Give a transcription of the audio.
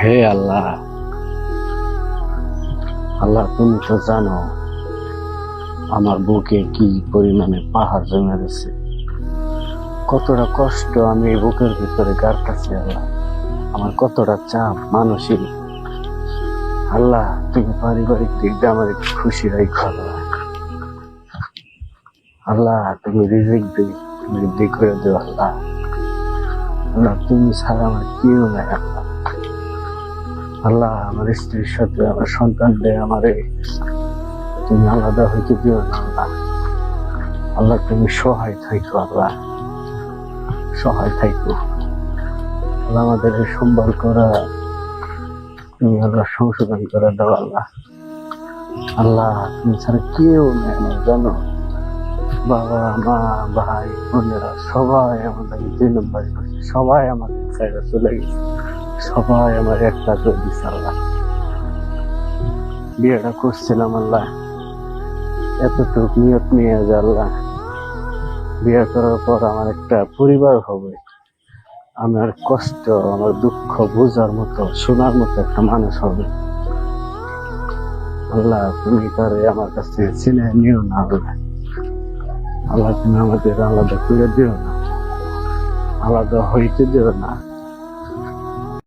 হে আল্লাহ, আল্লাহ তুমি তো জানো আমার বুকে কি পরিমাণে পাহাড় জমে রয়েছে, কতটা কষ্ট আমি এই বুকের ভিতরে গাড়তেছি। আল্লাহ, আমার কতটা চাপ মানসিক। আল্লাহ, তুমি পারিবারিক দিক দিয়ে আমার একটু খুশি রাখো। আল্লাহ, আল্লাহ তুমি রিজিক বৃদ্ধি করে দেও। আল্লাহ, আল্লাহ তুমি ছাড়া আমার কেউ নাই। আল্লাহ, আল্লাহ আমার স্ত্রীর সাথে আমার সন্তানদের আমারে তুমি আলাদা হইতে দিও না। আল্লাহ, আল্লাহ তুমি সহায় থাইকো। আল্লাহ সহায় থাইকো। আল্লাহ আমাদের এই সম্বল করা তুমি আল্লাহ সংশোধন করে দাও। আল্লাহ, আল্লাহ তুমি ছাড়া কেউ নেই আমার, জানো বাবা মা ভাই বোনেরা সবাই আমাদের 2 নম্বর করছে, সবাই আমাদের ছেড়ে চলে গেছে, সবাই আমার একটা করে দিচ্ছে। আল্লাহ, বিয়েটা করছিলাম আল্লাহ এতটুকু নিয়ত নিয়ে যে আল্লাহ বিয়ে করার পর আমার একটা পরিবার হবে, আমার কষ্ট আমার দুঃখ বোঝার মতো শোনার মতো একটা মানুষ হবে। আল্লাহ তুমি তারে আমার কাছে চিনে নিও না। আল্লাহ, আল্লাহ তুমি আমাদের আলাদা করে দিও না, আলাদা হইতে দিও না।